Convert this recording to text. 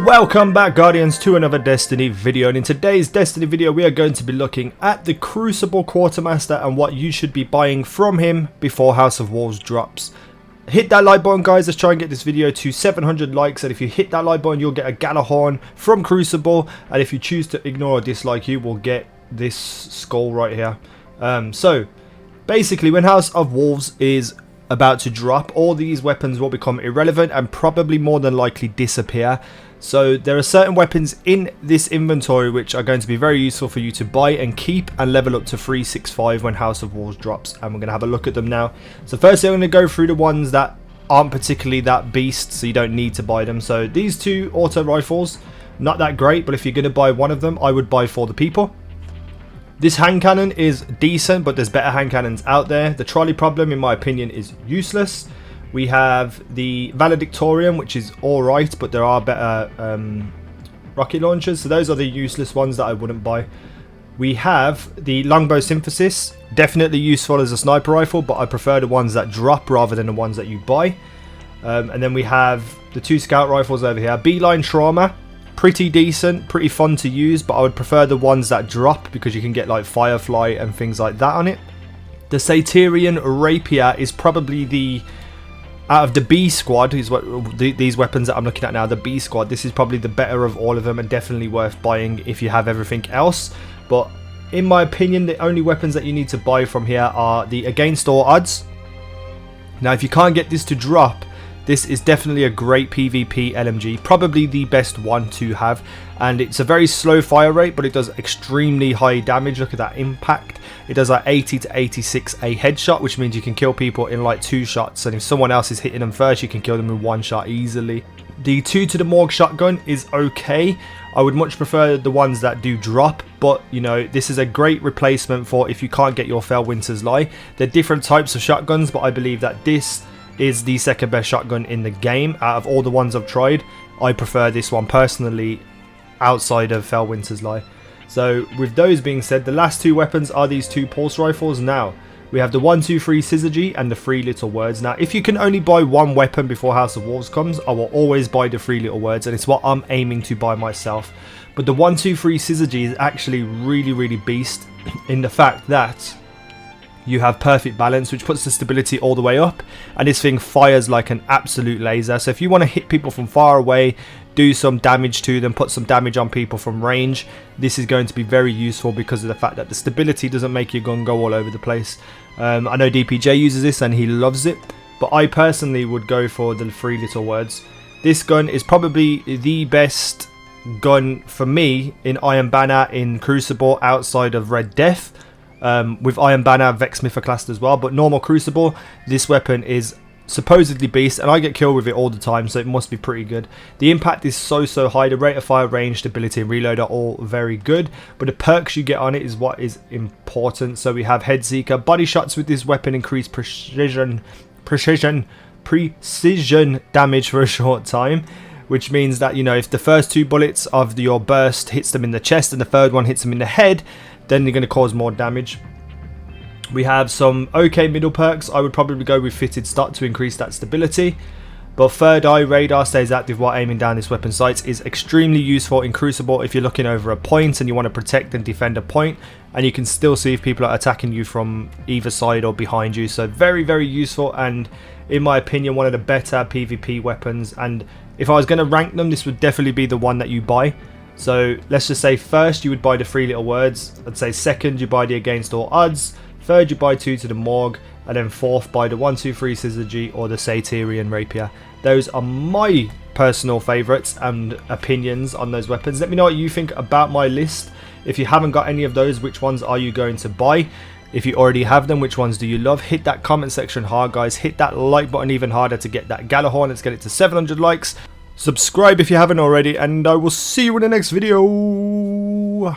Welcome back, Guardians, to another Destiny video, and in today's Destiny video we are going to be looking at the Crucible Quartermaster and what you should be buying from him before House of Wolves drops. Hit that like button, guys. Let's try and get this video to 700 likes, and if you hit that like button you'll get a Galahorn from Crucible, and if you choose to ignore or dislike, you will get this skull right here. So basically, when House of Wolves is about to drop, all these weapons will become irrelevant and probably more than likely disappear. So there are certain weapons in this inventory which are going to be very useful for you to buy and keep and level up to 365 when House of Wolves drops, and we're going to have a look at them now. So firstly, I'm going to go through the ones that aren't particularly that beast, so you don't need to buy them. So these two auto rifles, not that great, but if you're going to buy one of them, I would buy For the People. This hand cannon is decent, but there's better hand cannons out there. The trolley problem, in my opinion, is useless. We have the Valedictorian, which is alright, but there are better rocket launchers. So those are the useless ones that I wouldn't buy. We have the Longbow Synthesis, definitely useful as a sniper rifle, but I prefer the ones that drop rather than the ones that you buy. And then we have the two scout rifles over here. Beeline Trauma, pretty decent, pretty fun to use, but I would prefer the ones that drop because you can get like Firefly and things like that on it. The Satyrian Rapier is probably the, out of the B squad, is what these weapons that I'm looking at now, the B squad, this is probably the better of all of them and definitely worth buying if you have everything else. But in my opinion, the only weapons that you need to buy from here are the Against All Odds. Now, if you can't get this to drop, this is definitely a great PvP LMG, probably the best one to have, and it's a very slow fire rate, but it does extremely high damage. Look at that impact. It does like 80 to 86 a headshot, which means you can kill people in like 2 shots, and if someone else is hitting them first, you can kill them in 1 shot easily. The 2 to the Morgue shotgun is okay. I would much prefer the ones that do drop, but you know, this is a great replacement for if you can't get your Fellwinter's Lie. They're different types of shotguns, but I believe that this is the second best shotgun in the game. Out of all the ones I've tried, I prefer this one personally outside of Fellwinter's Lie. So with those being said, the last 2 weapons are these 2 pulse rifles. Now we have the 123 Syzygy and the 3 Little Words. Now if you can only buy one weapon before House of Wolves comes, I will always buy the 3 Little Words, and it's what I'm aiming to buy myself. But the 123 Syzygy is actually really beast in the fact that you have perfect balance, which puts the stability all the way up, and this thing fires like an absolute laser. So if you want to hit people from far away, do some damage to them, put some damage on people from range, this is going to be very useful because of the fact that the stability doesn't make your gun go all over the place. I know DPJ uses this and he loves it, but I personally would go for the 3 Little Words. This gun is probably the best gun for me in Iron Banner, in Crucible, outside of Red Death. With Iron Banner, Vexsmith are classed as well, but normal Crucible, this weapon is supposedly beast, and I get killed with it all the time, so it must be pretty good. The impact is so high, the rate of fire, range, stability and reload are all very good, but the perks you get on it is what is important. So we have Head Seeker. Body shots with this weapon increase precision damage for a short time, which means that, you know, if the first 2 bullets of your burst hits them in the chest and the third one hits them in the head, then you're going to cause more damage. We have some okay middle perks. I would probably go with Fitted Stock to increase that stability. But Third Eye Radar stays active while aiming down this weapon sights is extremely useful in Crucible if you're looking over a point and you want to protect and defend a point, and you can still see if people are attacking you from either side or behind you. So very useful, and in my opinion one of the better PvP weapons, and if I was going to rank them, this would definitely be the one that you buy. So let's just say first you would buy the 3 Little Words, I'd say second you buy the Against All Odds, third you buy 2 to the Morgue, and then fourth buy the 123 Syzygy or the Satyrian Rapier. Those are my personal favourites and opinions on those weapons. Let me know what you think about my list. If you haven't got any of those, which ones are you going to buy? If you already have them, which ones do you love? Hit that comment section hard, guys. Hit that like button even harder to get that Galahorn. Let's get it to 700 likes. Subscribe if you haven't already, and I will see you in the next video.